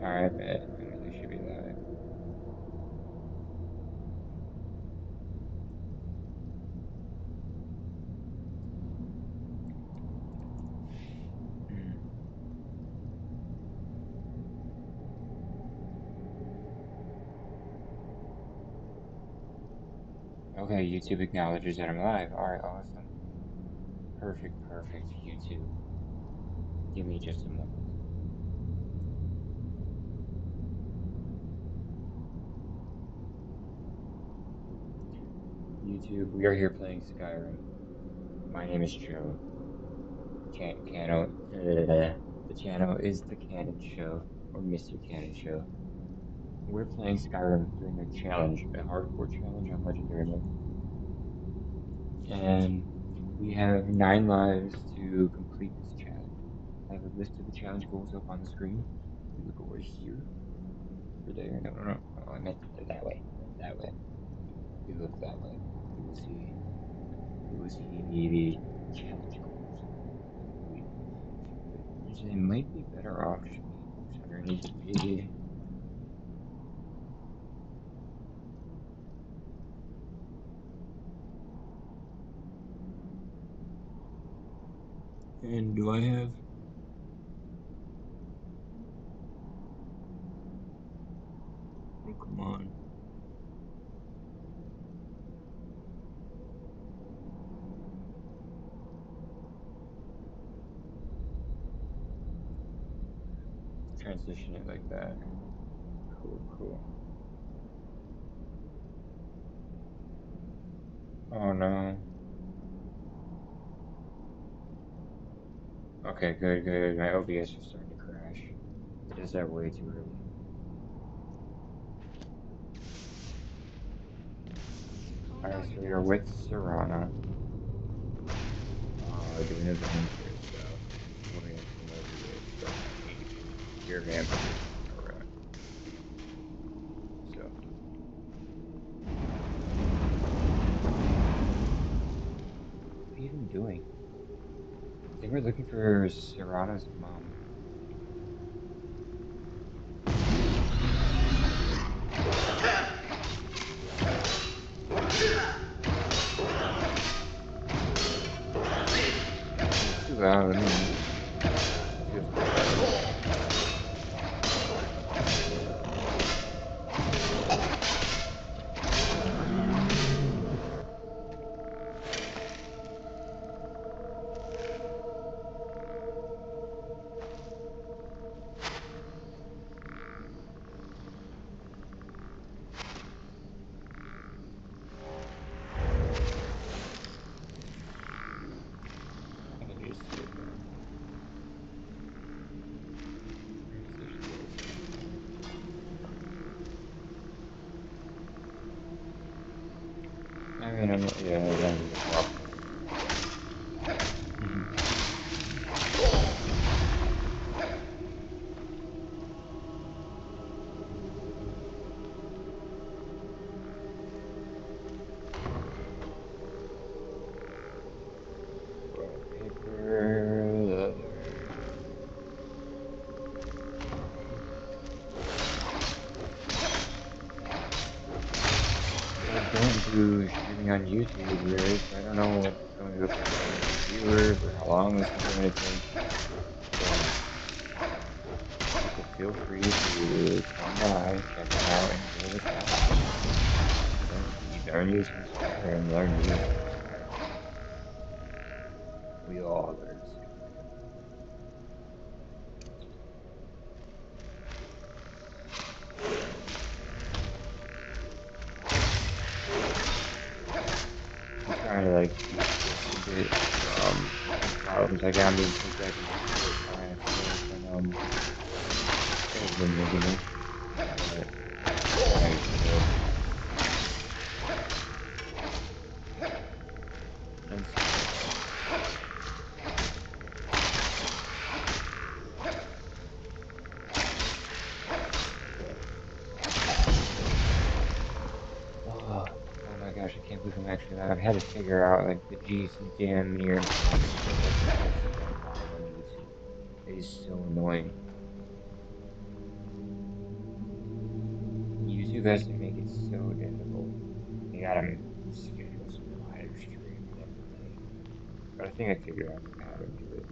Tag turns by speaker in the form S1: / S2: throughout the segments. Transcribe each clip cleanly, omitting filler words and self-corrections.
S1: Alright, bet. I really should be live. Okay, YouTube acknowledges that I'm live. Alright, awesome. Perfect, perfect, YouTube. Give me just a moment. YouTube, we are here playing Skyrim. My name is Joe. The channel is The Cannon Show, or Mr. Cannon Show. We're playing Skyrim doing a challenge, a hardcore challenge on Legendary mode. And we have 9 lives to complete this challenge. I have a list of the challenge goals up on the screen. We look over here. Over there. No. Oh, I meant that way. That way. We look that way. We will see. We will see the challenge goals. They might be better off just underneath the. And do I have? Oh, come on. Transition it like that. Cool. Oh no. Okay, good. My OBS is starting to crash. It does that way too early. Alright, so we are with Serana. Doing a vampire stuff. We're gonna come over here. So, you're a vampire. Alright. So. What are you even doing? I think we're looking for Serana's mom. It's too loud. I mean, yeah. Don't do streaming on YouTube, right? I don't know what's going to affect viewers or how long this is going to take. So feel free to come by, check it out, and give it a shot. You learn new stuff and learn new stuff. We all learn stuff. I'm trying to like get problems like I'm being protected and it's been making it. Oh my gosh, I can't believe I'm actually live. I've had to figure out like the G's damn near on YouTube. It is so annoying. YouTube has to make it so difficult. They gotta schedule some live stream and everything. But I think I figured out how to do it.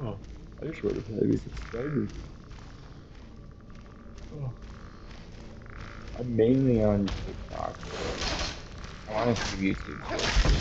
S1: Oh, I just want to play with some Skyrim. Oh. I'm mainly on TikTok, but I want to do YouTube too.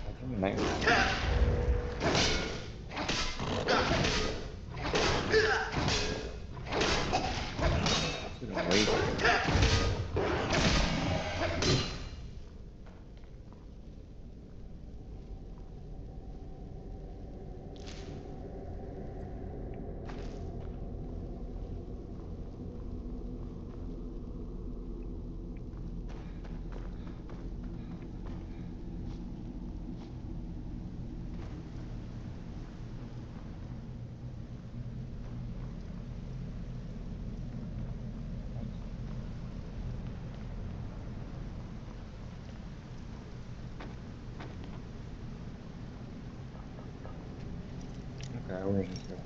S1: I think it might be. That's what I'm waiting. Okay, where's this going?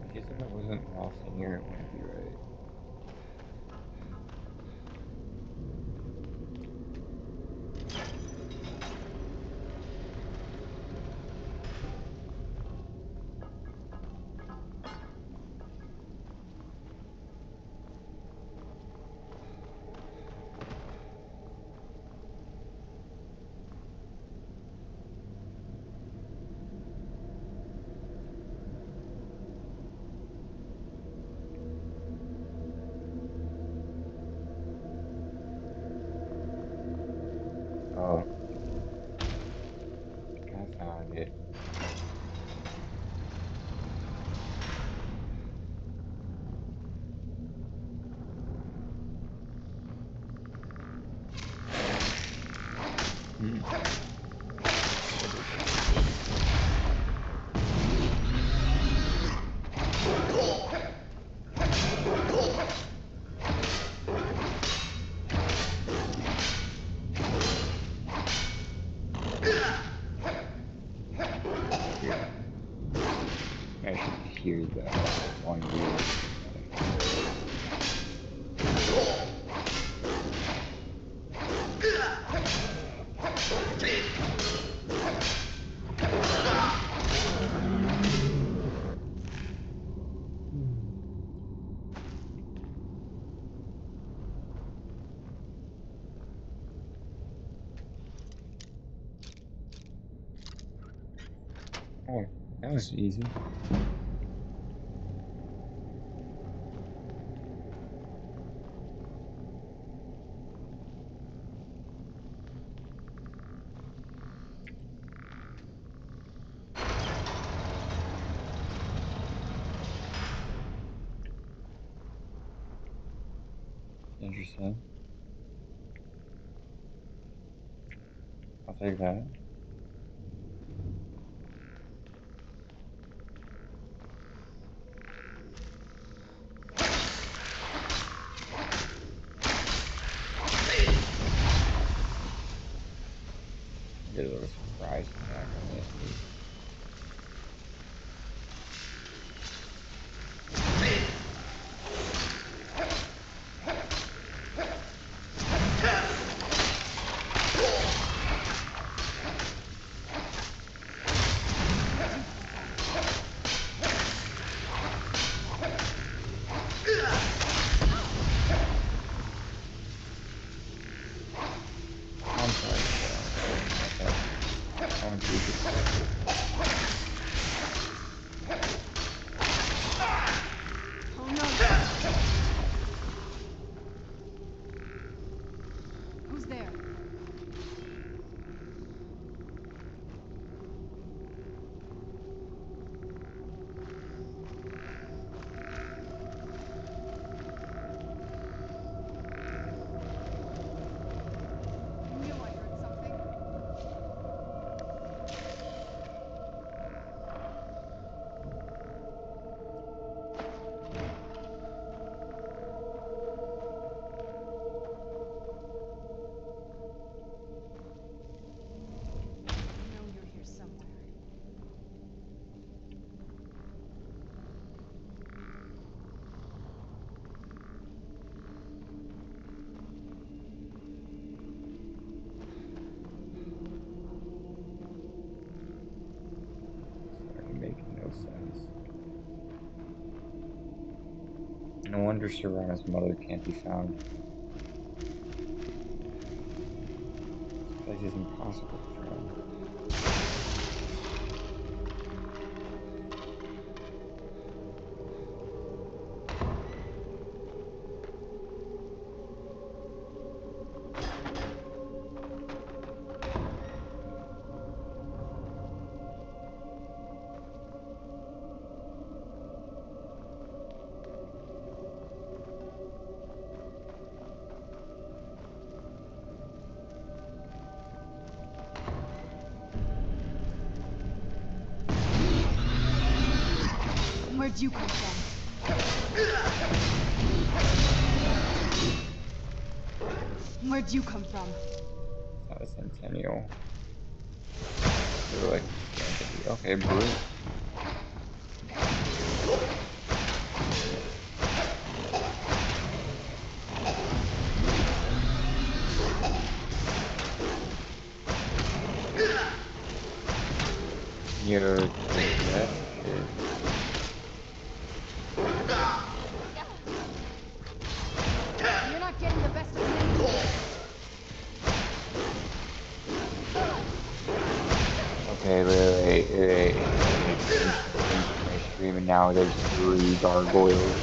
S1: I guess if I wasn't lost in here, it wouldn't be right. Oh, I found it. Hmm. Here. I should hear the one wheel. Oh, that was easy. Interesting. I'll take that. Get a little surprise attack on this. I'm sorry. I want to do this.
S2: Oh no! Who's there? I knew I heard something. I know you're here somewhere.
S1: Started making no sense. No wonder Serana's mother can't be found. This place is impossible to find.
S2: Where'd you come from? Where'd you come from?
S1: It's not a centennial. They're like, okay, blue. You're that shit.
S2: You're not getting the best of me.
S1: Okay, wait. Screaming now, there's 3 gargoyles.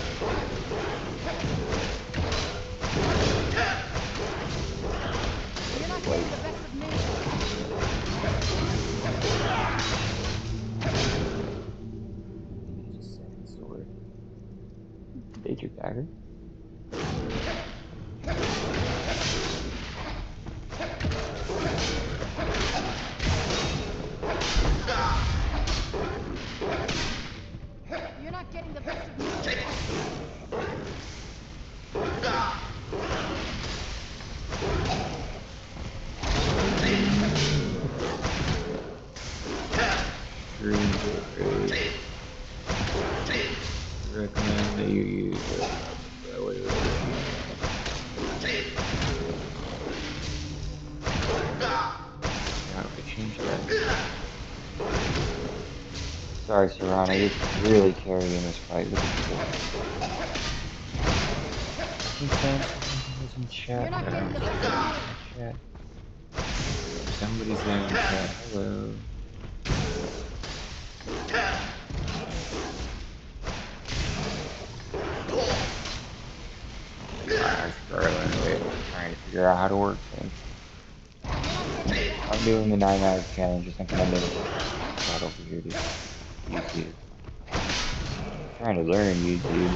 S2: You're not getting the best of me.
S1: Just second sword. Major dagger.
S2: You're not getting the best of me.
S1: Green blade. Recommend that you use it. How to change that? Sorry, Serrano, you're really carrying this fight. Look at this. In chat.
S2: You're not getting the best of me.
S1: Chat. Somebody's there in chat. Hello. I'm struggling with trying to figure out how to work things. I'm doing the 9 hours challenge or something. I'm not over here to YouTube. I'm trying to learn YouTube.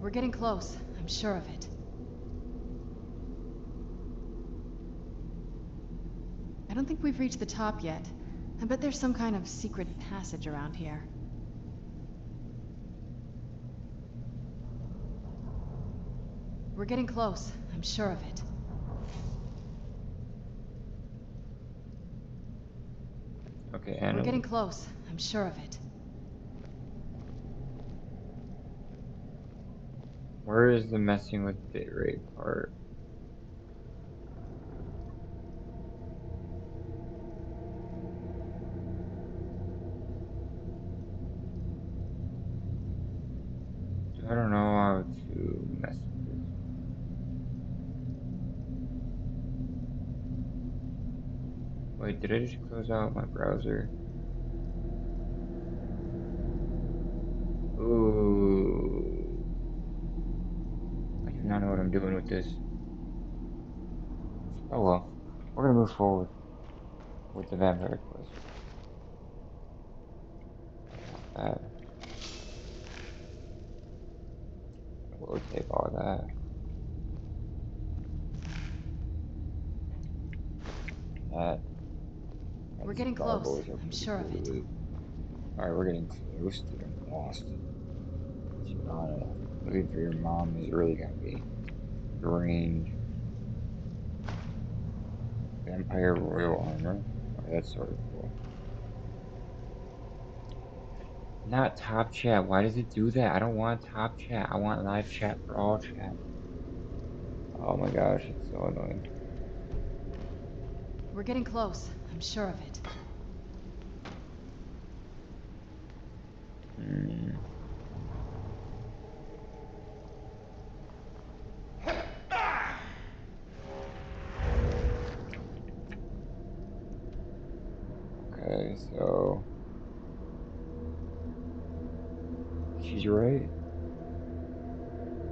S2: We're getting close. I'm sure of it. I don't think we've reached the top yet. I bet there's some kind of secret passage around here. We're getting close. I'm sure of it.
S1: Okay, I
S2: We're
S1: know.
S2: getting close. I'm sure of it.
S1: Where is the messing with bitrate part? I don't know how to mess with this. Wait, did I just close out my browser? Ooh. I do not know what I'm doing with this. Oh well. We're gonna move forward with the vampire quest. That. We'll take all that. That.
S2: We're
S1: These
S2: getting close.
S1: gargoyles are
S2: I'm
S1: pretty
S2: sure
S1: cool
S2: of
S1: to
S2: it.
S1: loot. Alright, we're getting close to getting lost. Looking for your mom is really gonna be drained. Vampire royal armor. Oh, that's sort of cool. Not top chat. Why does it do that? I don't want top chat. I want live chat for all chat. Oh my gosh, it's so annoying.
S2: We're getting close. I'm sure of it.
S1: Hmm. Okay, so she's right.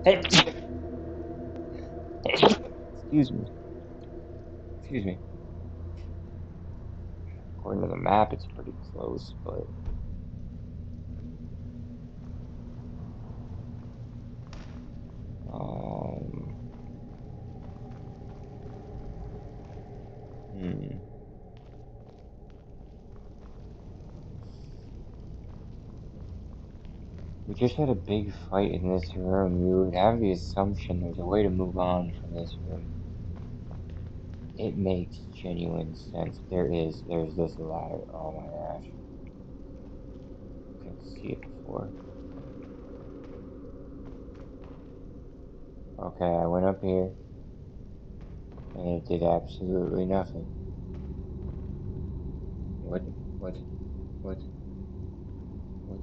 S1: Hey. Excuse me. Excuse me. According to the map, it's pretty close, but um. Hmm. We just had a big fight in this room. You would have the assumption there's a way to move on from this room. It makes genuine sense. There is. There's this ladder. Oh my gosh. Couldn't see it before. Okay, I went up here. And it did absolutely nothing. What? What? What? What?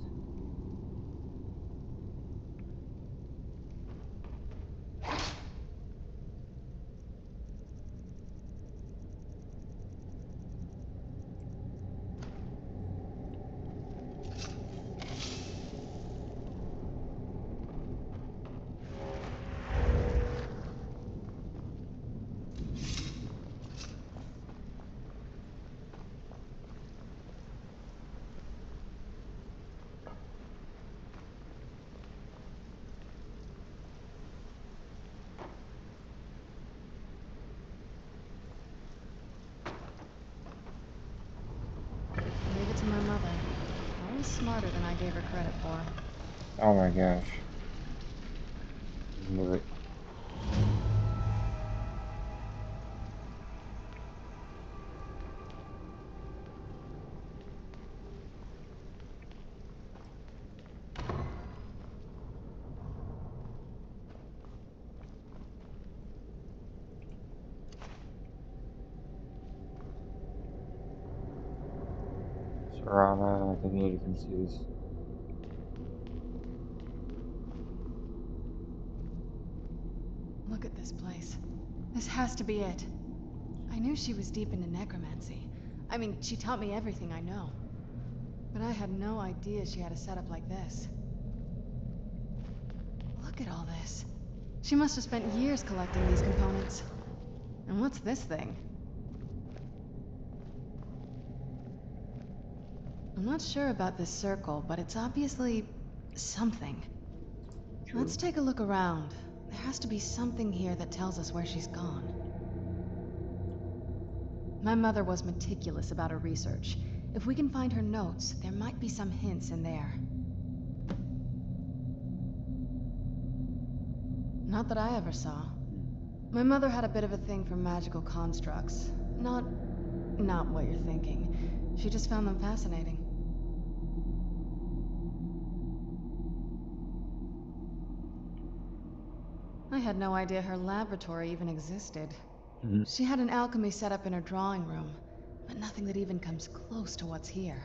S2: Leave it to my mother. Always smarter than I gave her credit for.
S1: Oh my gosh. Knew it. Serana, I think you need to come see this.
S2: Look at this place. This has to be it. I knew she was deep into necromancy. I mean, she taught me everything I know. But I had no idea she had a setup like this. Look at all this. She must have spent years collecting these components. And what's this thing? A I'm not sure about this circle, but it's obviously something. Let's
S1: True.
S2: take a look around. There has to be something here that tells us where she's gone. My mother was meticulous about her research. If we can find her notes, there might be some hints in there. Not that I ever saw.
S1: Hmm.
S2: My mother had a bit of a thing for magical constructs. Not what you're thinking. She just found them fascinating. I had no idea her laboratory even existed.
S1: Hmm.
S2: She had an alchemy set up in her drawing room, but nothing that even comes close to what's here.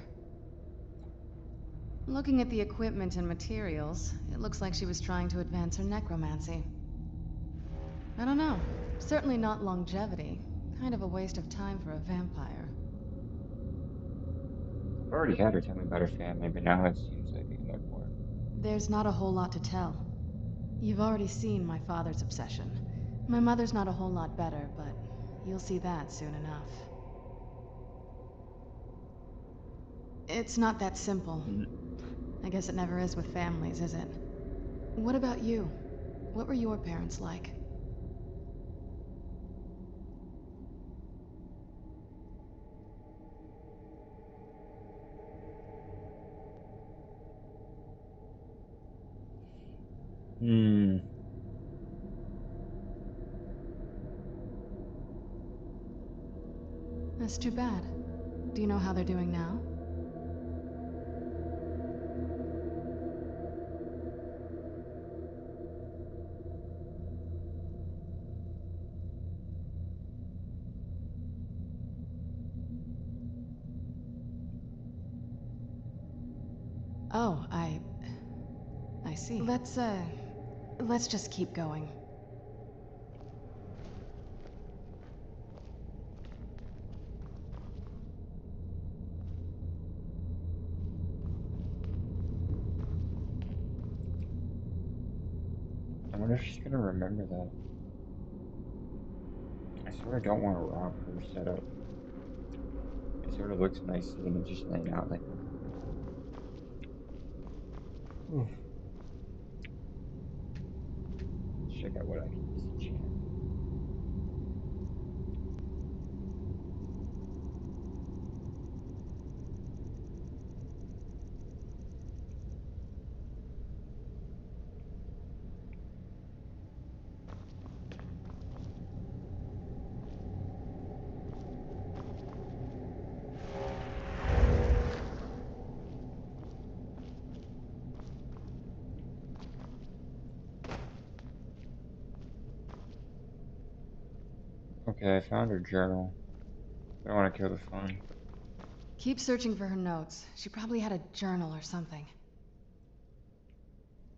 S2: Looking at the equipment and materials, it looks like she was trying to advance her necromancy. I don't know. Certainly not longevity. Kind of a waste of time for a vampire.
S1: I've already had her tell me about her family, but now it seems like you'd like more.
S2: There's not a whole lot to tell. You've already seen my father's obsession. My mother's not a whole lot better, but you'll see that soon enough. It's not that simple.
S1: Hmm.
S2: I guess it never is with families, is it? What about you? What were your parents like?
S1: Hmm.
S2: That's too bad. Do you know how they're doing now? Oh, I see. Let's just keep going.
S1: I wonder if she's gonna remember that. I sort of don't want to rob her setup. It sort of looks nice seeing it just laying out like that. Oof. Let's check out what I can disenchant. Okay, I found her journal. I don't want to kill the fun.
S2: Keep searching for her notes. She probably had a journal or something.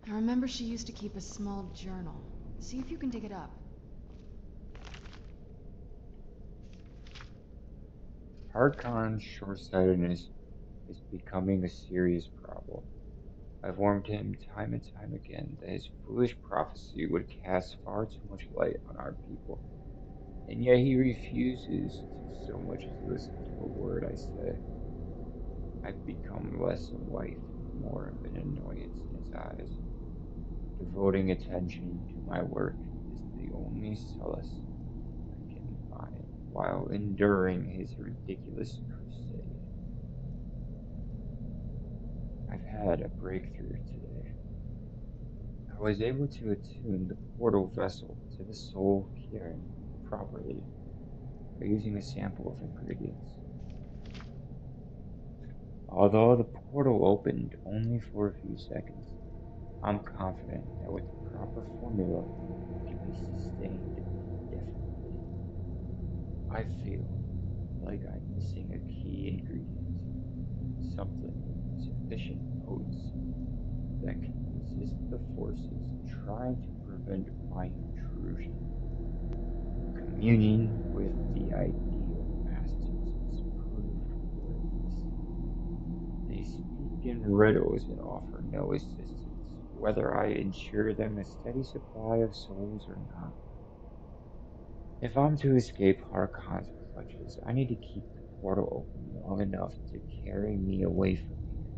S2: I remember she used to keep a small journal. See if you can dig it up.
S1: Harkon's short-sightedness is becoming a serious problem. I've warned him time and time again that his foolish prophecy would cast far too much light on our people, and yet he refuses to so much as listen to a word I say. I've become less a wife and more of an annoyance in his eyes. Devoting attention to my work is the only solace I can find while enduring his ridiculous crusade. I've had a breakthrough today. I was able to attune the portal vessel to the soul cairn properly by using a sample of ingredients. Although the portal opened only for a few seconds, I'm confident that with the proper formula, it can be sustained indefinitely. I feel like I'm missing a key ingredient, something with sufficient potency that can resist the forces trying to prevent my intrusion. Communing with the ideal masters must prove worthless. They speak in riddles and offer no assistance, whether I ensure them a steady supply of souls or not. If I'm to escape Harkon's clutches, I need to keep the portal open long enough to carry me away from here,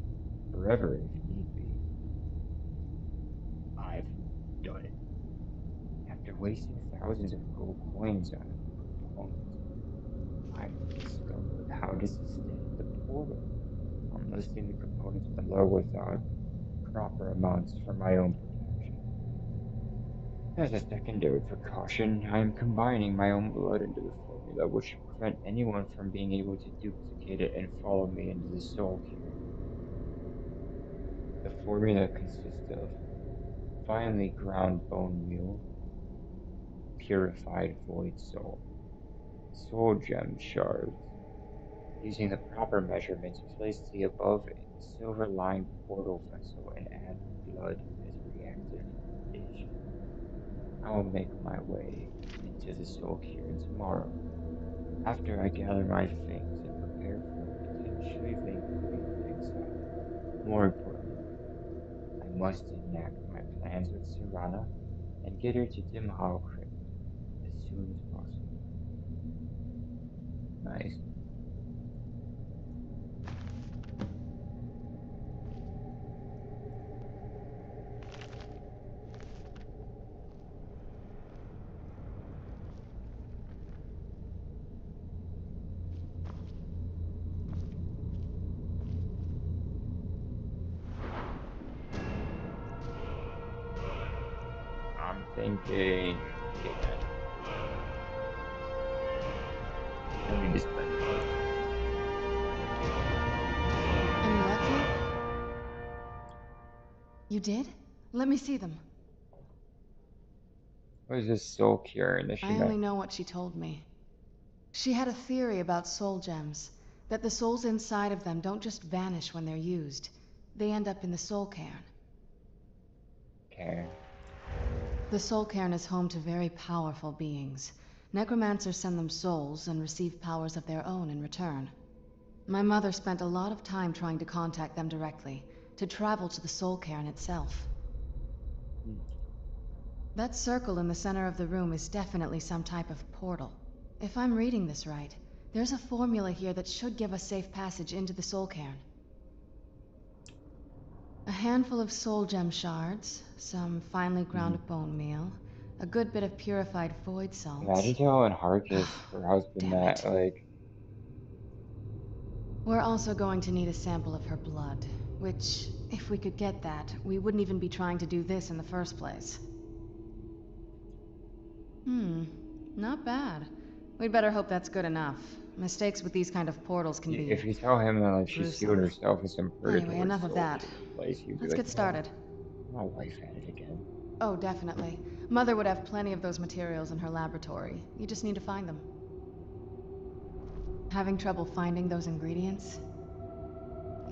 S1: forever if need be. I've done it. After wasting thousands of gold coins on a component, I've discovered how to sustain the portal. I'm listing the components below without proper amounts for my own protection. As a secondary precaution, I am combining my own blood into the formula, which should prevent anyone from being able to duplicate it and follow me into the soul cairn. The formula consists of finely ground bone meal, purified void soul gem shards. Using the proper measurements, place the above in the silver-lined portal vessel and add blood as reactive agent. I will make my way into the soul cairn tomorrow, after I gather my things and prepare for a potentially lengthy exile. More importantly, I must enact my plans with Serana and get her to Dimhal Crypt as soon as possible. Nice. I'm thinking. Okay, guys. I need to spend first.
S2: Any luck yet? You did? Let me see them.
S1: What is this soul cairn that she
S2: I only
S1: met?
S2: know what she told me. She had a theory about soul gems, that the souls inside of them don't just vanish when they're used. They end up in the soul cairn.
S1: Cairn.
S2: The soul cairn is home to very powerful beings. Necromancers send them souls and receive powers of their own in return. My mother spent a lot of time trying to contact them directly, to travel to the soul cairn itself.
S1: Hmm.
S2: That circle in the center of the room is definitely some type of portal. If I'm reading this right, there's a formula here that should give us safe passage into the soul cairn. A handful of soul gem shards, some finely ground
S1: Mm-hmm.
S2: bone meal, a good bit of purified void salts.
S1: Imagine telling Harkis, her husband,
S2: Damn
S1: that,
S2: it.
S1: like,
S2: We're also going to need a sample of her blood, which, if we could get that, we wouldn't even be trying to do this in the first place. Not bad. We'd better hope that's good enough. Mistakes with these kind of portals can be
S1: if you tell him that, like, she sealed
S2: gruesome.
S1: herself in some
S2: Anyway,
S1: purgatory
S2: enough of
S1: soul
S2: that.
S1: place, he'd be
S2: Let's
S1: like,
S2: get
S1: oh,
S2: started.
S1: my wife at it again.
S2: Oh, definitely. Mother would have plenty of those materials in her laboratory. You just need to find them. Having trouble finding those ingredients?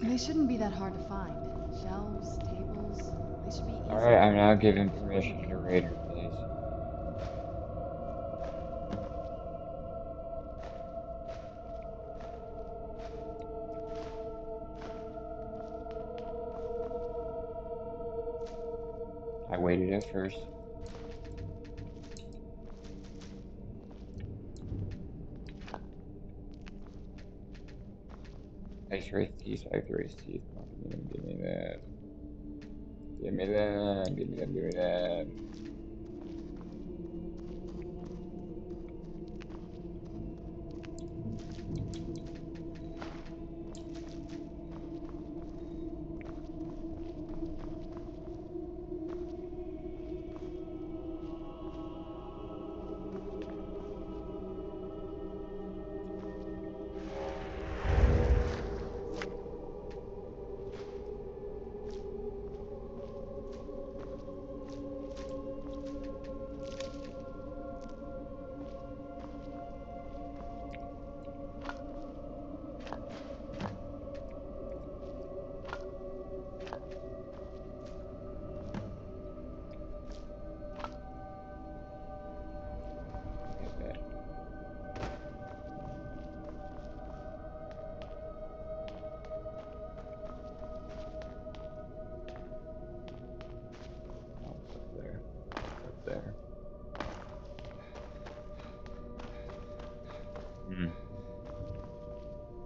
S2: They shouldn't be that hard to find. Shelves, tables, they should be easy
S1: Alright,
S2: to
S1: I'm now
S2: locate
S1: giving
S2: with your
S1: permission to
S2: overview.
S1: raid her place. I waited at first. Ice rice teeth, ice rice teeth. Come on, give me that. Give me that. Give me that. Give me that.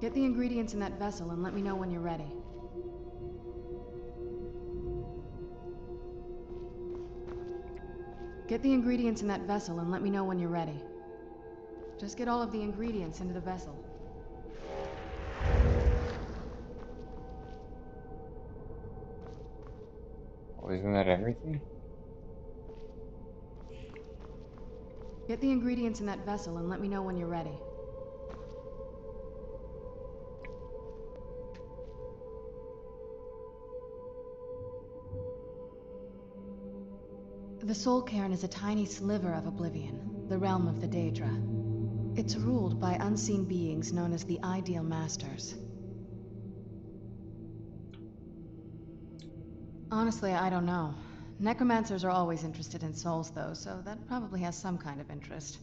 S2: Get the ingredients in that vessel and let me know when you're ready. Get the ingredients in that vessel and let me know when you're ready. Just get all of the ingredients into the vessel.
S1: Oh, isn't that everything?
S2: Get the ingredients in that vessel and let me know when you're ready. The Soul Cairn is a tiny sliver of oblivion, the realm of the Daedra. It's ruled by unseen beings known as the Ideal Masters. Honestly, I don't know. Necromancers are always interested in souls, though, so that probably has some kind of interest.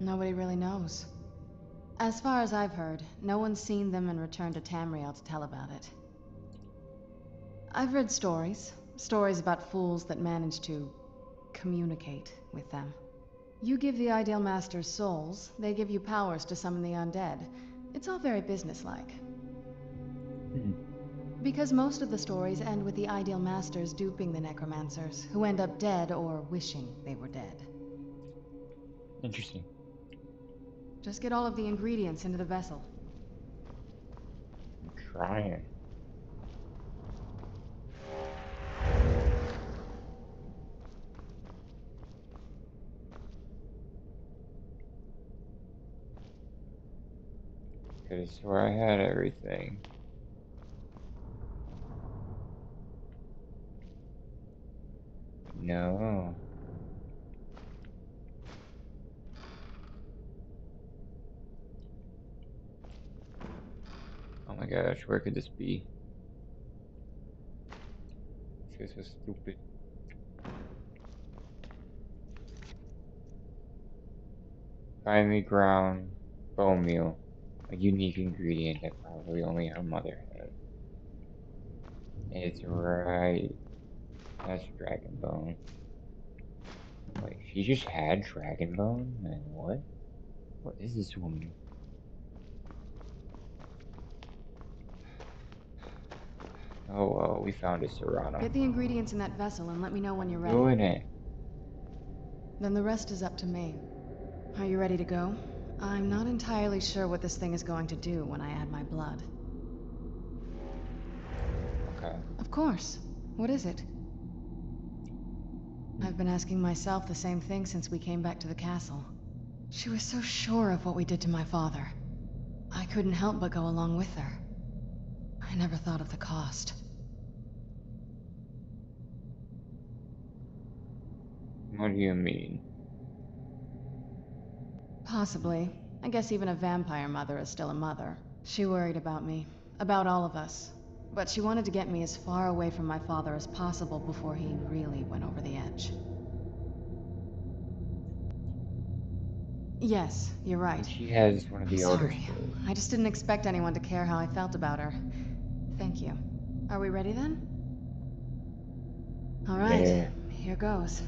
S2: Nobody really knows. As far as I've heard, no one's seen them and returned to Tamriel to tell about it. I've read stories about fools that manage to communicate with them. You give the Ideal Masters souls, they give you powers to summon the undead. It's all very businesslike. Because most of the stories end with the Ideal Masters duping the necromancers, who end up dead or wishing they were dead.
S1: Interesting.
S2: Just get all of the ingredients into the vessel.
S1: I'm trying. Could have swore I had everything. No. Oh my gosh, where could this be? This is so stupid. Finely ground bone meal. A unique ingredient that probably only her mother had. It's right. That's dragon bone. Wait, she just had dragon bone? And what? What is this woman? Oh well, we found a Serrano.
S2: Get the ingredients in that vessel and let me know when you're ready.
S1: Doing it.
S2: Then the rest is up to me. Are you ready to go? I'm not entirely sure what this thing is going to do when I add my blood.
S1: Okay.
S2: Of course. What is it? I've been asking myself the same thing since we came back to the castle. She was so sure of what we did to my father. I couldn't help but go along with her. I never thought of the cost.
S1: What do you mean?
S2: Possibly. I guess even a vampire mother is still a mother. She worried about me. About all of us. But she wanted to get me as far away from my father as possible before he really went over the edge. Yes, you're right.
S1: And she has one of
S2: I'm
S1: the older
S2: sorry.
S1: souls.
S2: I just didn't expect anyone to care how I felt about her. Thank you. Are we ready then? All right,
S1: Yeah.
S2: here goes.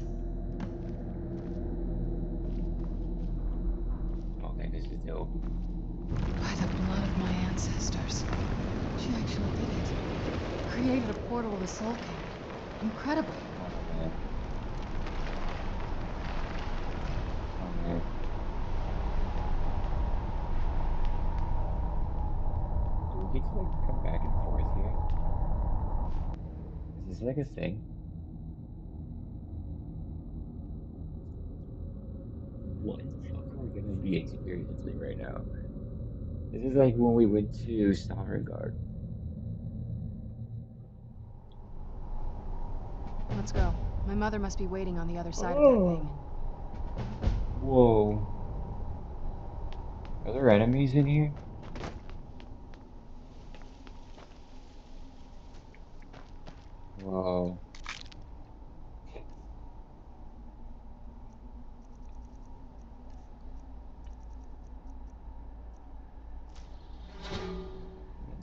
S1: Okay, this is dope.
S2: By the blood of my ancestors. She actually did it. Created a portal to the Soul King. Incredible.
S1: Oh man. Oh man. Do we get to like come back and forth here? Is this like a thing? What the fuck are we gonna be experiencing right now? This is like when we went to Stavengard.
S2: Let's go. My mother must be waiting on the other side of that
S1: Oh.
S2: thing.
S1: Whoa. Are there enemies in here? Whoa.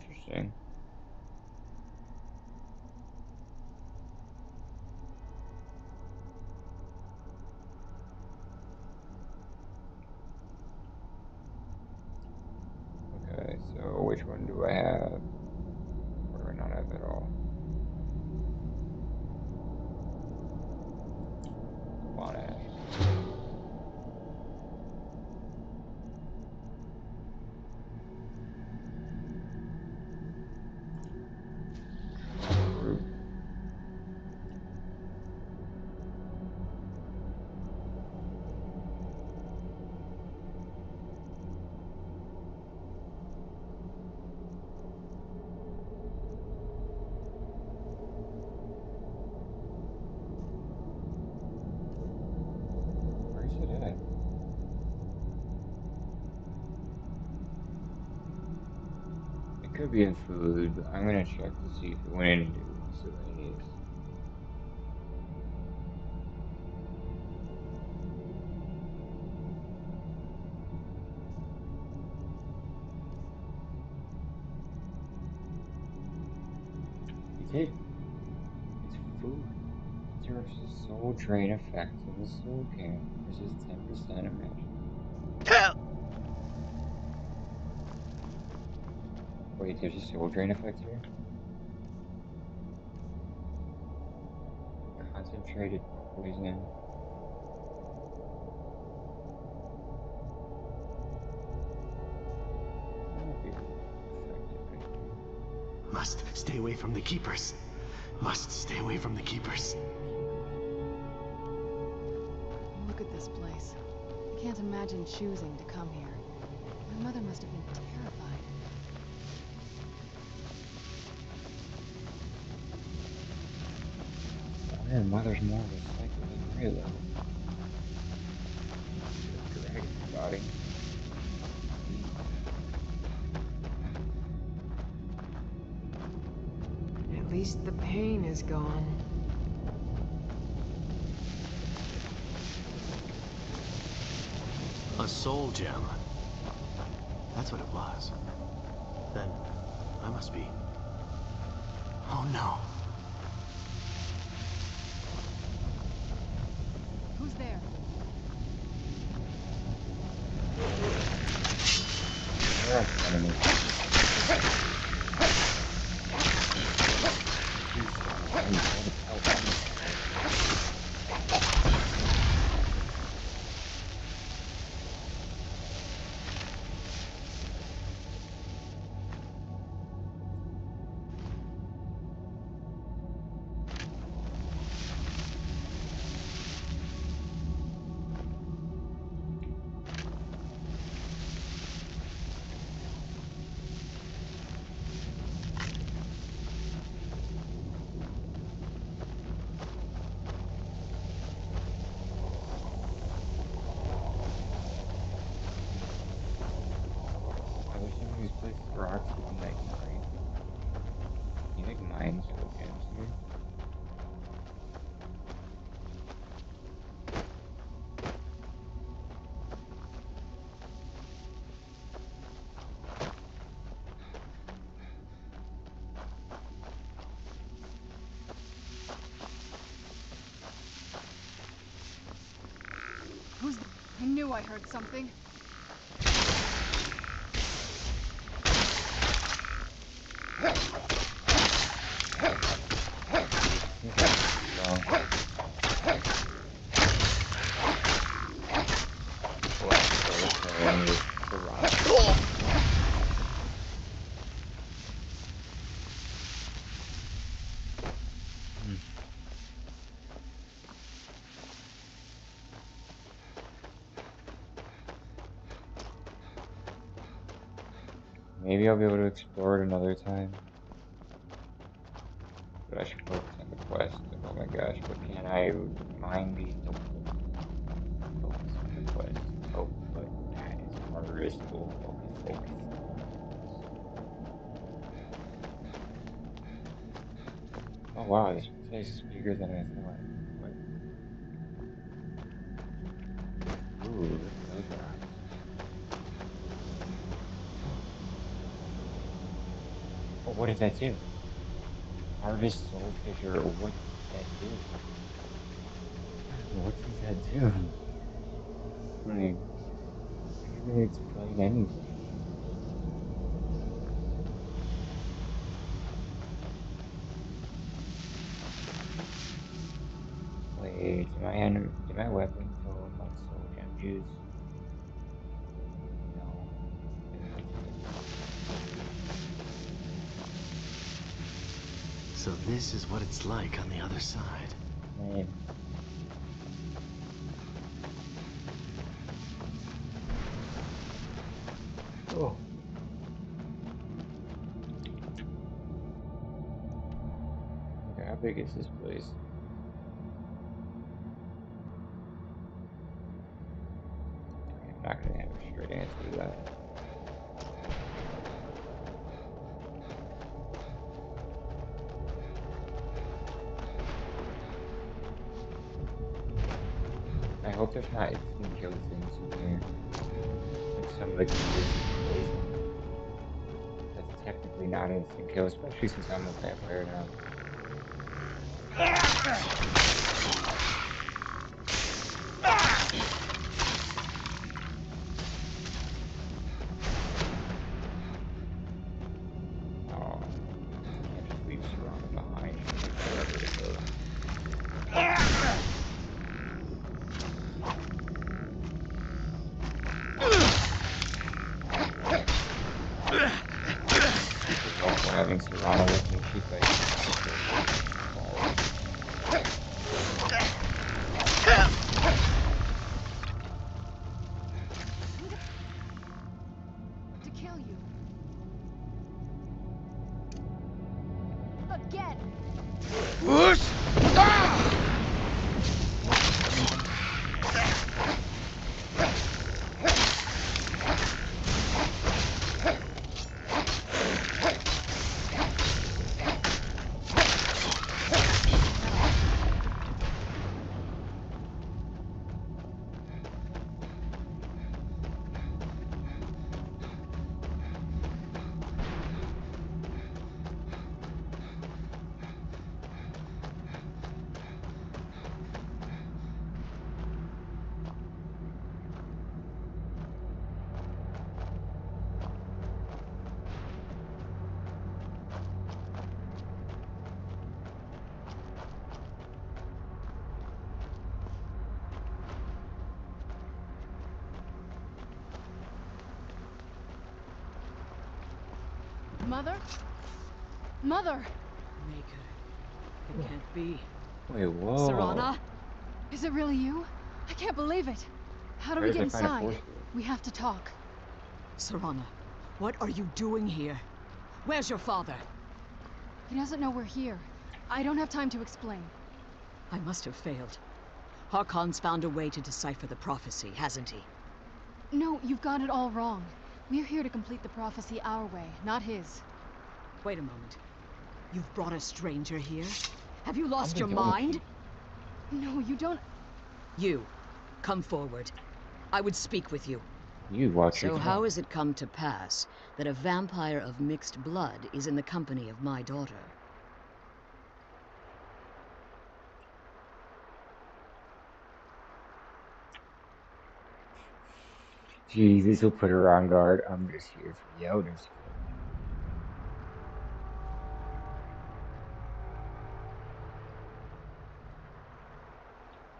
S1: Interesting. What do I have? What do I not have at all? Potash. Fruit. Where's it at? It could be in food, but I'm gonna check to see if it went into miscellaneous. It did. It's food. Interrupts the soul drain effect of the soul can. Resist 10% of magic. Wait, there's a soul drain effect here? Concentrated poison. That might be effective, actually.
S3: Must stay away from the keepers. Must stay away from the keepers.
S2: Look at this place. I can't imagine choosing to come here. My mother must have been terrified.
S1: Your mother's more of a psycho than Raylo. Dragon body.
S4: At least the pain is gone.
S3: A soul gem. That's what it was. Then I must be. Oh no.
S2: Who's there?
S1: Where else enemy? I wish some of these places rocks you can like mine. Can you like mine soul gems here?
S2: Who's th I knew I heard something. Maybe I'll be able to explore it another time. But I should focus on the quest. Oh my gosh, what can I mine these? Don't focus on the quest. Oh, but that is harvestable. Focus. Oh wow, this place is bigger than I thought. What? Ooh, look at those rocks. Oh, what does that do? Harvest soulfish, or what does that do? What does that do? Like, it doesn't explain anything.
S1: can my weapon fill up on soul gem juice? No. Okay, let's see.
S3: So this is what it's like on the other side.
S1: Lame. Oh. Okay, how big is this place? Okay, I'm not gonna have a straight answer to that. I hope there's not instant kill things in here. Like some like resistant poison. That's technically not instant kill, especially since I'm a vampire now. Oh, can't just leave Serrano behind. She'll take forever to go. It's helpful having Serrano with me. She's like
S2: To kill you. Again! Mother? Mother!
S5: Maker. It can't be.
S1: wait, whoa.
S5: Serrana?
S2: Is it really you? I can't believe it. How do
S1: Where
S2: we
S1: did
S2: get
S1: they find a
S2: inside?
S1: force field?
S2: We have to talk.
S5: Serrana, what are you doing here? Where's your father?
S2: He doesn't know we're here. I don't have time to explain.
S5: I must have failed. Harkon's found a way to decipher the prophecy, hasn't he?
S2: No, you've got it all wrong. We're here to complete the prophecy our way, not his.
S5: Wait a moment. You've brought a stranger here? Have you lost your
S1: Don't
S5: mind?
S2: No, you don't...
S5: You, come forward. I would speak with you.
S1: You watch your
S5: So
S1: tongue.
S5: how has it come to pass that a vampire of mixed blood is in the company of my daughter?
S1: Jeez, this will put her on guard. I'm just here for the Elder Scroll.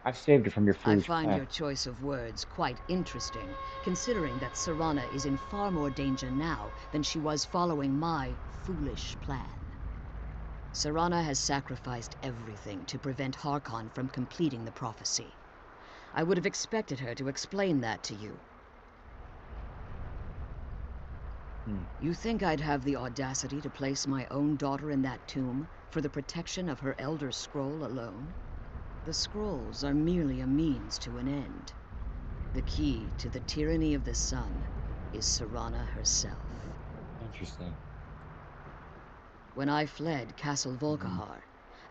S1: I've saved her from your
S5: I
S1: foolish
S5: find
S1: plan.
S5: your choice of words quite interesting, considering that Serrana is in far more danger now than she was following my foolish plan. Serrana has sacrificed everything to prevent Harkon from completing the prophecy. I would have expected her to explain that to you. You think I'd have the audacity to place my own daughter in that tomb for the protection of her Elder Scroll alone? The scrolls are merely a means to an end. The key to the tyranny of the sun is Serrana herself.
S1: Interesting.
S5: When I fled Castle Volkihar,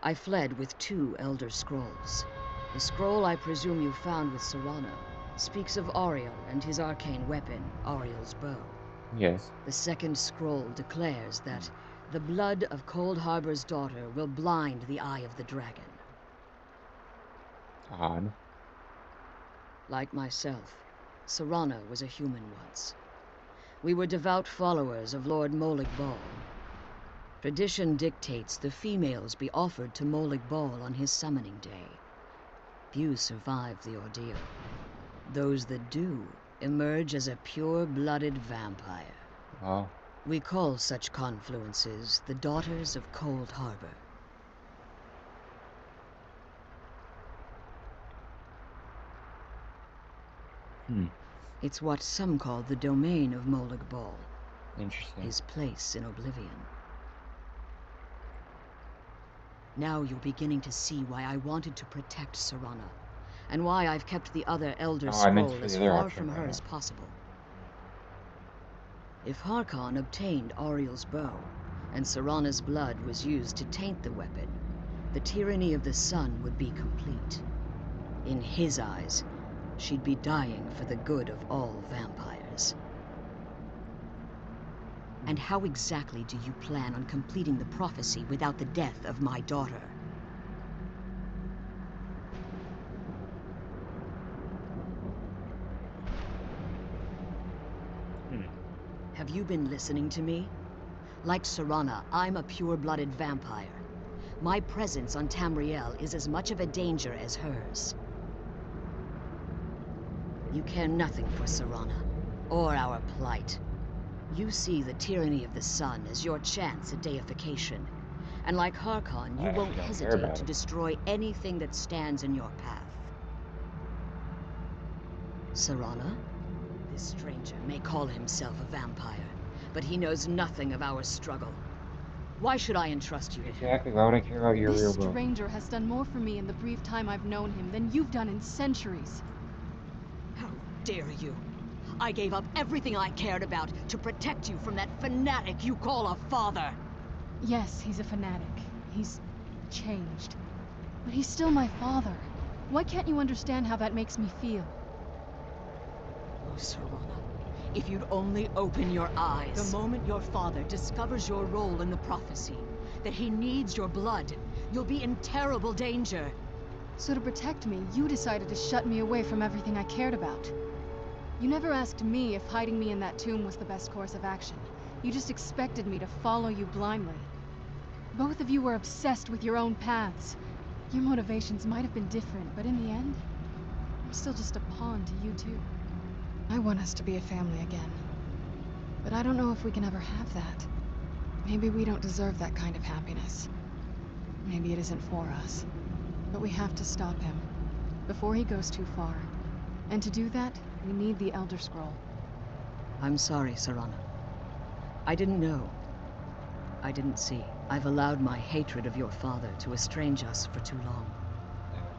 S5: I fled with 2 Elder Scrolls. The scroll I presume you found with Serrano speaks of Ariel and his arcane weapon, Ariel's bow.
S1: Yes.
S5: The second scroll declares that the blood of Cold Harbor's daughter will blind the eye of the dragon.
S1: Odd.
S5: Like myself, Serrano was a human once. We were devout followers of Lord Molig Bal. Tradition dictates the females be offered to Molig Bal on his summoning day. Few survive the ordeal. Those that do emerge as a pure-blooded vampire.
S1: Wow.
S5: We call such confluences the Daughters of Cold Harbor. It's what some call the domain of Molag Bal,
S1: Interesting.
S5: his place in oblivion. Now you're beginning to see why I wanted to protect Serana, and why I've kept the other Elder
S1: Oh, I meant
S5: Scroll
S1: for
S5: as
S1: the other
S5: far
S1: option,
S5: from her
S1: yeah.
S5: as possible. If Harkon obtained Ariel's bow, and Serana's blood was used to taint the weapon, the tyranny of the sun would be complete. In his eyes, she'd be dying for the good of all vampires. And how exactly do you plan on completing the prophecy without the death of my daughter? Have you been listening to me? Like Serana, I'm a pure-blooded vampire. My presence on Tamriel is as much of a danger as hers. You care nothing for Serana, or our plight. You see the tyranny of the sun as your chance at deification. And like Harkon, you
S1: I
S5: won't
S1: actually don't care
S5: hesitate
S1: about
S5: to
S1: it.
S5: destroy anything that stands in your path. Serana? This stranger may call himself a vampire, but he knows nothing of our struggle. Why should I entrust you to him?
S1: Exactly. Why would I care about your
S2: This
S1: real bow?
S2: stranger has done more for me in the brief time I've known him than you've done in centuries.
S5: How dare you? I gave up everything I cared about to protect you from that fanatic you call a father.
S2: Yes, he's a fanatic. He's changed. But he's still my father. Why can't you understand how that makes me feel?
S5: Oh, Serana, if you'd only open your eyes. The moment your father discovers your role in the prophecy, that he needs your blood, you'll be in terrible danger.
S2: So to protect me, you decided to shut me away from everything I cared about. You never asked me if hiding me in that tomb was the best course of action. You just expected me to follow you blindly. Both of you were obsessed with your own paths. Your motivations might have been different, but in the end, I'm still just a pawn to you two. I want us to be a family again. But I don't know if we can ever have that. Maybe we don't deserve that kind of happiness. Maybe it isn't for us. But we have to stop him, before he goes too far. And to do that, we need the Elder Scroll.
S5: I'm sorry, Serana. I didn't know. I didn't see. I've allowed my hatred of your father to estrange us for too long.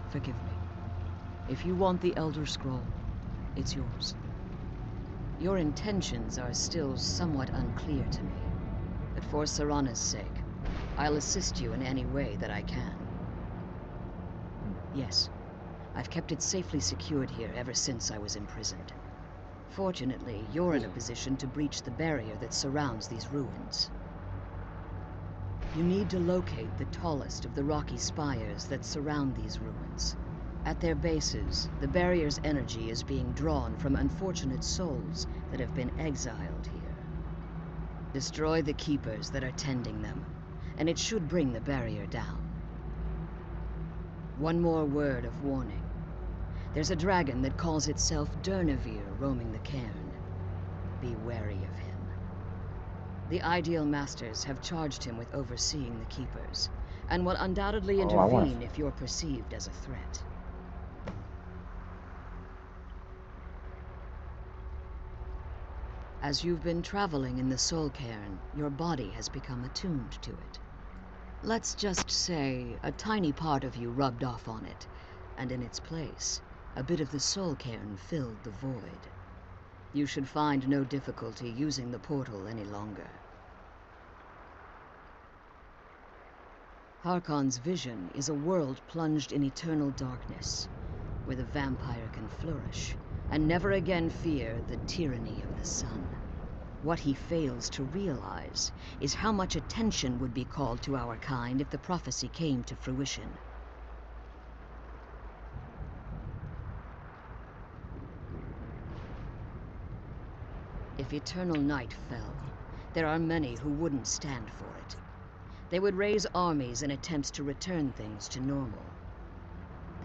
S5: Forgive me. If you want the Elder Scroll, it's yours. Your intentions are still somewhat unclear to me. But for Serana's sake, I'll assist you in any way that I can. Yes, I've kept it safely secured here ever since I was imprisoned. Fortunately, you're in a position to breach the barrier that surrounds these ruins. You need to locate the tallest of the rocky spires that surround these ruins. At their bases, the barrier's energy is being drawn from unfortunate souls that have been exiled here. Destroy the keepers that are tending them, and it should bring the barrier down. One more word of warning. There's a dragon that calls itself Durnevere roaming the cairn. Be wary of him. The Ideal Masters have charged him with overseeing the keepers, and will undoubtedly
S1: Oh, I wanna
S5: intervene
S1: see.
S5: if you're perceived as a threat. As you've been traveling in the Soul Cairn, your body has become attuned to it. Let's just say a tiny part of you rubbed off on it, and in its place, a bit of the Soul Cairn filled the void. You should find no difficulty using the portal any longer. Harkon's vision is a world plunged in eternal darkness, where the vampire can flourish, and never again fear the tyranny of the sun. What he fails to realize is how much attention would be called to our kind if the prophecy came to fruition. If eternal night fell, there are many who wouldn't stand for it. They would raise armies in attempts to return things to normal.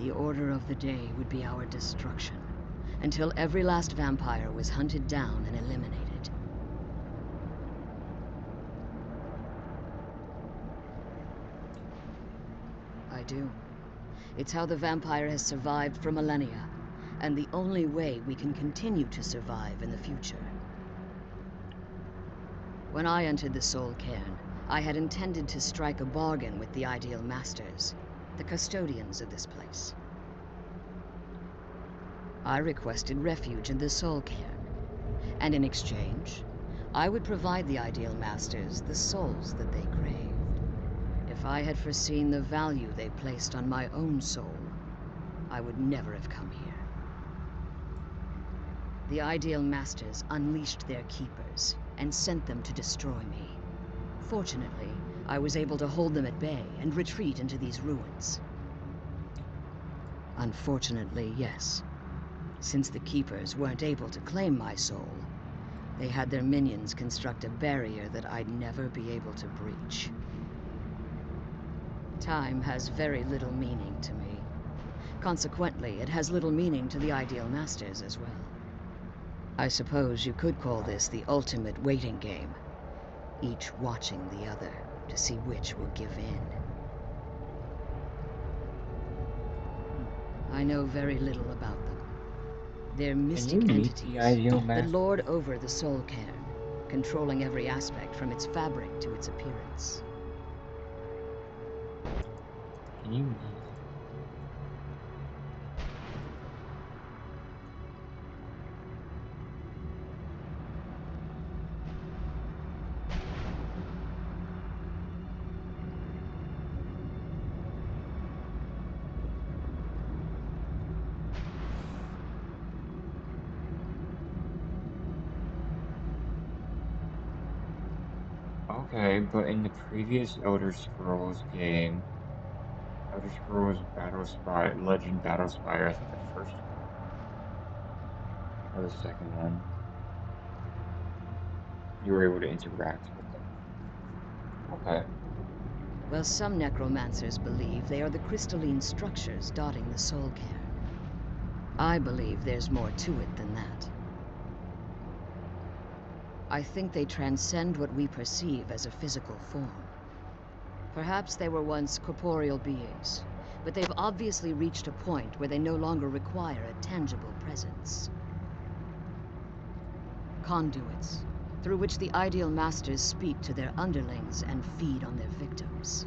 S5: The order of the day would be our destruction, until every last vampire was hunted down and eliminated. I do. It's how the vampire has survived for millennia, and the only way we can continue to survive in the future. When I entered the Soul Cairn, I had intended to strike a bargain with the Ideal Masters, the custodians of this place. I requested refuge in the Soul Cairn, and in exchange, I would provide the Ideal Masters the souls that they craved. If I had foreseen the value they placed on my own soul, I would never have come here. The Ideal Masters unleashed their keepers and sent them to destroy me. Fortunately, I was able to hold them at bay and retreat into these ruins. Unfortunately, yes. Since the Keepers weren't able to claim my soul, they had their minions construct a barrier that I'd never be able to breach. Time has very little meaning to me. Consequently, it has little meaning to the Ideal Masters as well. I suppose you could call this the ultimate waiting game, each watching the other to see which will give in. I know very little about them. They're
S1: Can you
S5: mystic
S1: meet
S5: entities
S1: the Ideal
S5: that
S1: Master?
S5: lord over the Soul Cairn, controlling every aspect from its fabric to its appearance.
S1: Can you meet? Okay, but in the previous Elder Scrolls game, Elder Scrolls Battle Spire, Legend Battle Spire, I think the first one, or the second one, you were able to interact with them. Okay.
S5: Well, some necromancers believe they are the crystalline structures dotting the Soul Cairn. I believe there's more to it than that. I think they transcend what we perceive as a physical form. Perhaps they were once corporeal beings, but they've obviously reached a point where they no longer require a tangible presence. Conduits, through which the Ideal Masters speak to their underlings and feed on their victims.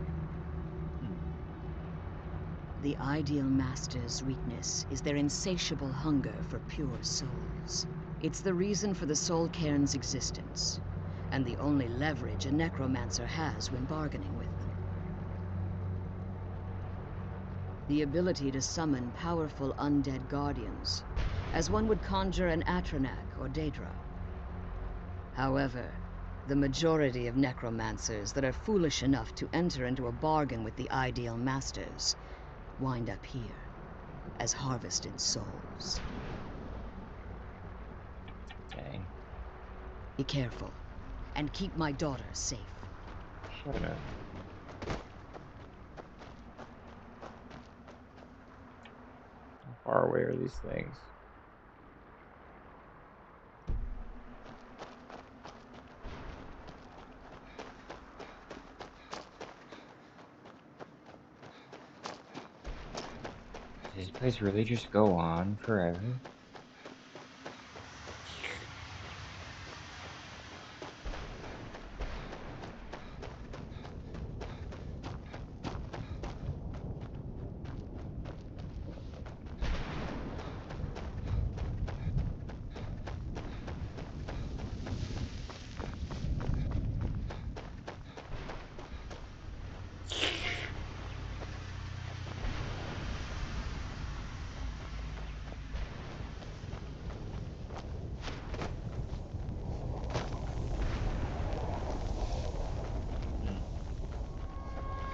S5: The Ideal Masters' weakness is their insatiable hunger for pure souls. It's the reason for the Soul Cairn's existence, and the only leverage a necromancer has when bargaining with them. The ability to summon powerful undead guardians, as one would conjure an Atronak or Daedra. However, the majority of necromancers that are foolish enough to enter into a bargain with the Ideal Masters wind up here as harvested souls.
S1: Dang.
S5: Be careful, and keep my daughter safe.
S1: Shut up. How far away are these things? Does this place really just go on forever?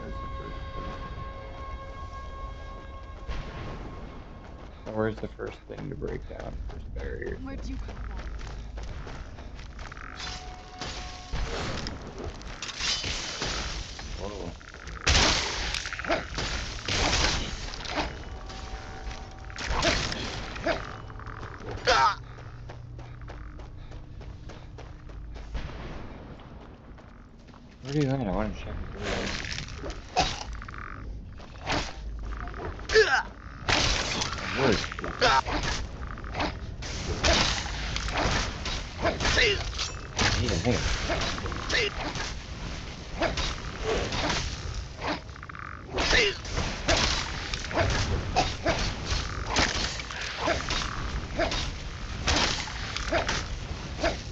S1: There's the first person. So where's the first thing to break down? First barrier
S2: Where'd
S1: thing.
S2: you come from?
S1: Whoa. Where are you going? I want to check his area. Really stupid. Need a thing.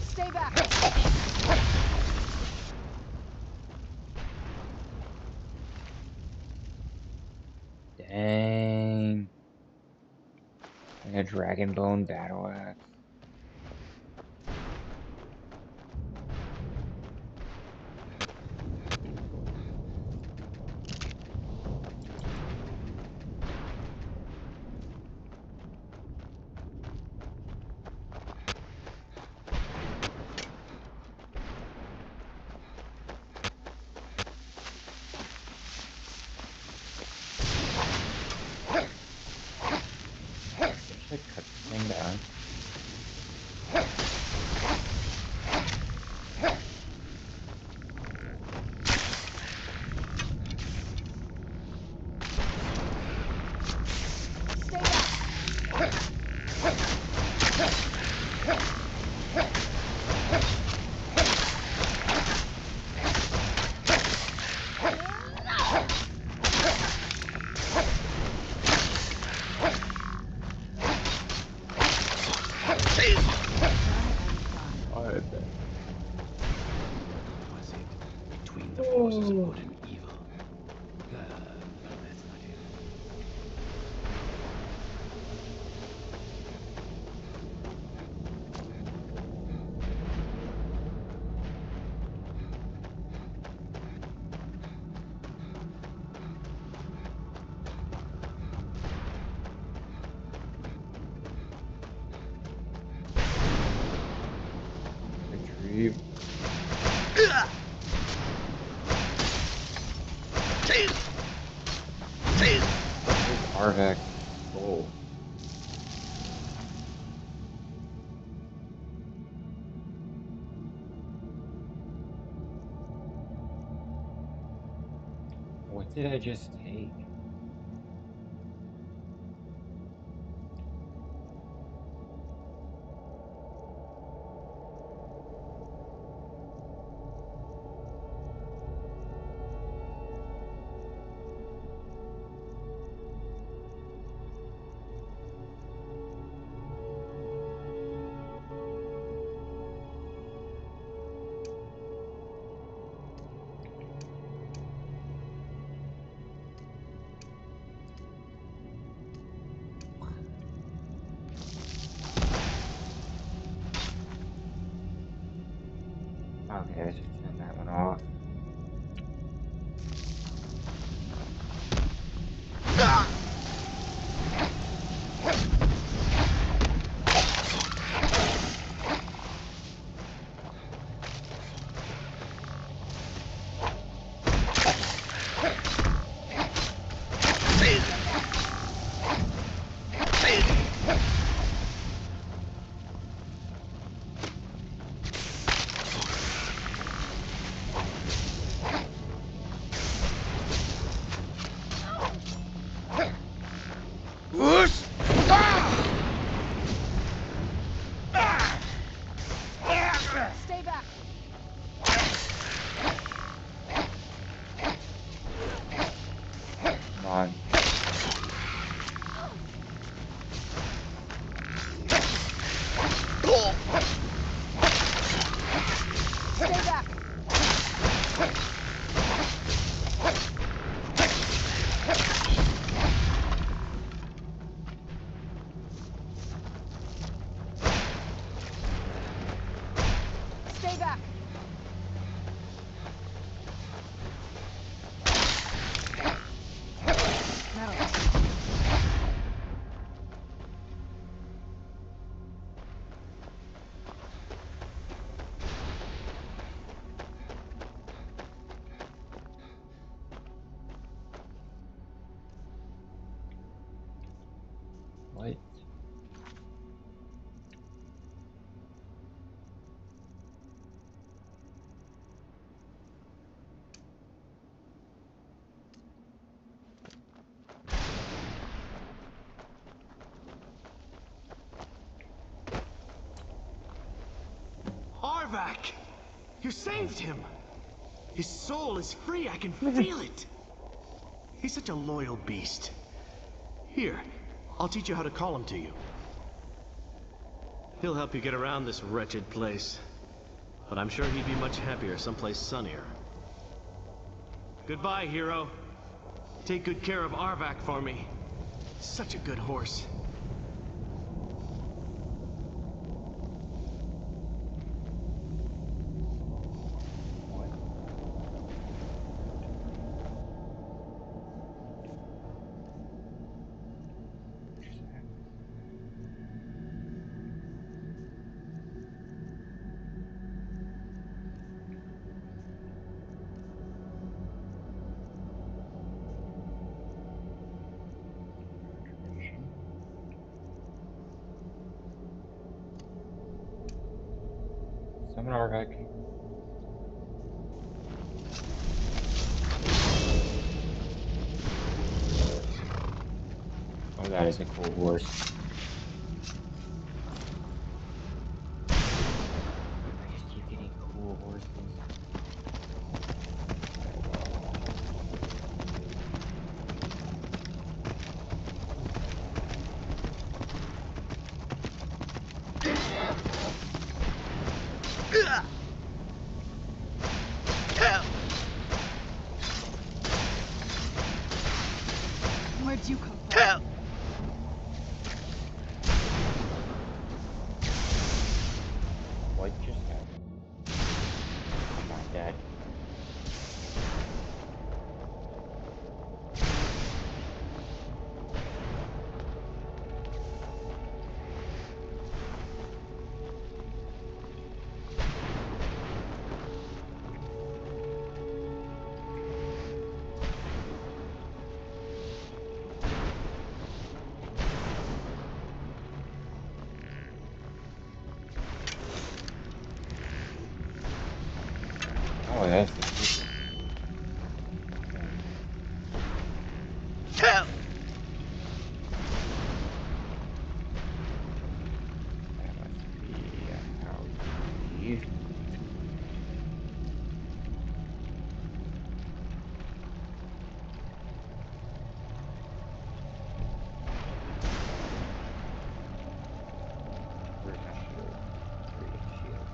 S2: Stay back.
S1: Dang. Like a dragon bone battle axe. Should cut this thing down.
S2: Stay back.
S1: Oh, I bet.
S3: Was it between the forces of good and evil? That's not it.
S1: Retrieve. Where's Arvak's soul? What did I just take? Okay, I just turned that one off.
S3: Arvak! You saved him! His soul is free, I can feel it! He's such a loyal beast. Here, I'll teach you how to call him to you. He'll help you get around this wretched place. But I'm sure he'd be much happier someplace sunnier. Goodbye, hero. Take good care of Arvak for me. Such a good horse.
S1: Summon Arvak. Oh, that is a cool horse. I just keep getting cool horses.
S2: Where'd you come from?
S1: What just happened? I'm not dead. Oh, that's the future. That must be how you. Where's my shield? Where's the shield?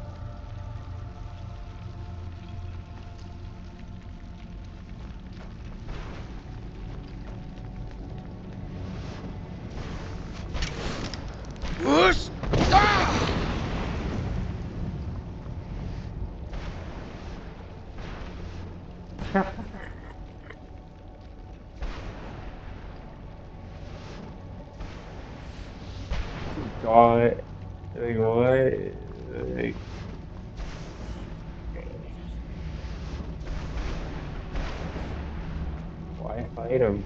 S3: Whoosh! Ah!
S1: God, like what? Like, why fight him?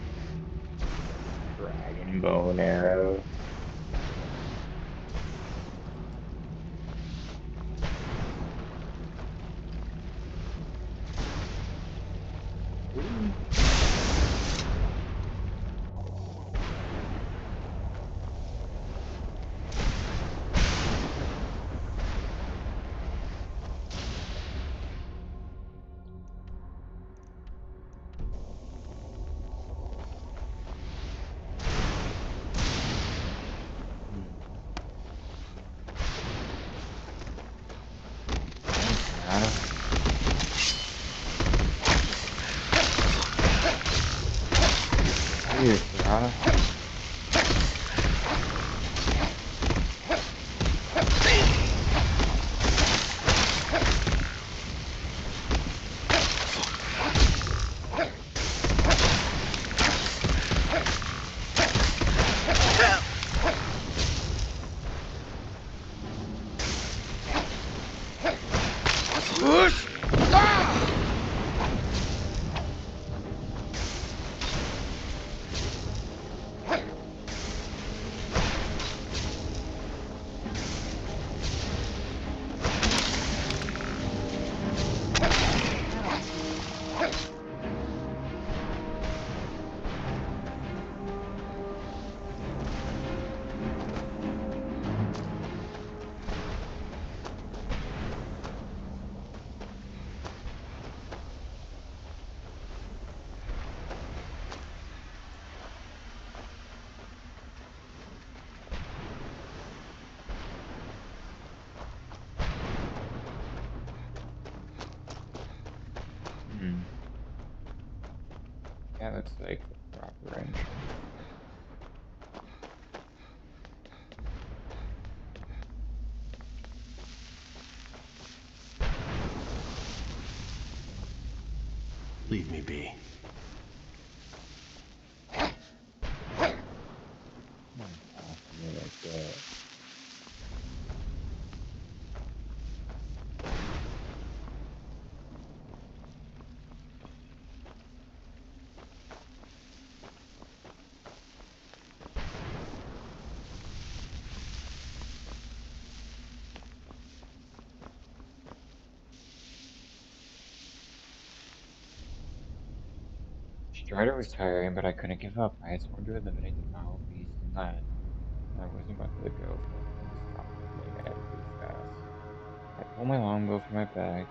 S1: Dragon bow and arrow. Here, Serrano.
S3: Whoosh! Ah!
S1: That looks like the proper entrance.
S3: Leave me be.
S1: Like that. Strider was tiring, but I couldn't give up. I had sworn to eliminate the foul beast in land, and I wasn't about to let go if nothing to stop me. I had to do it fast. I pulled my longbow from my bag.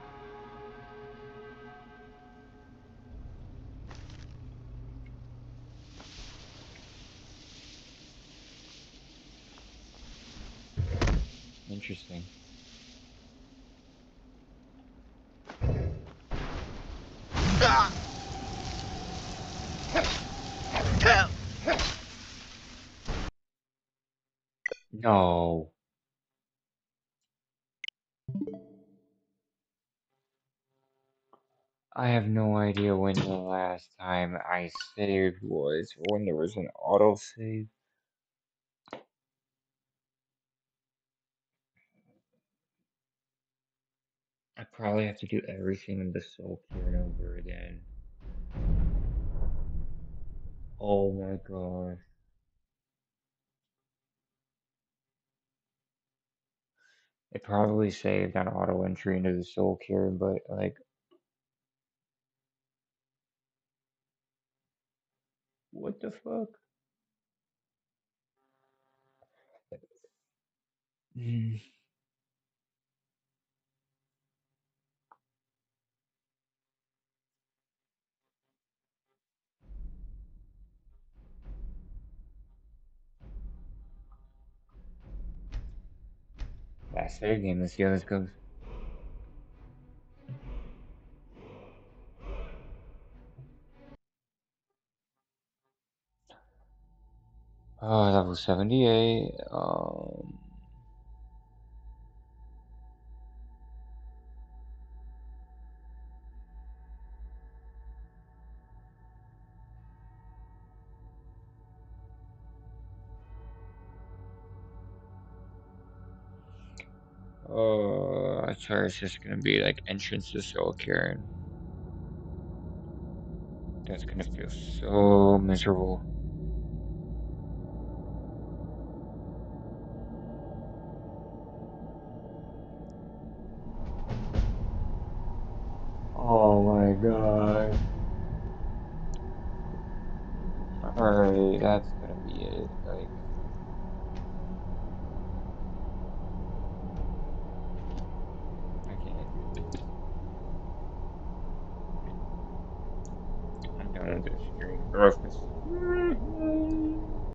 S1: Interesting. No. I have no idea when the last time I saved was, or when there was an autosave. I probably have to do everything in the Soul Cairn over again. Oh my god. It probably saved on auto entry into the Soul Cairn, but like, what the fuck? Mm, last save game, let's see how this goes. Level 78. I swear it's just gonna be like entrance to Soul Cairn. That's gonna feel so miserable. Oh my god. Alright, that's gonna be it. Like, I can't do this. I'm done with this stream. Grossness.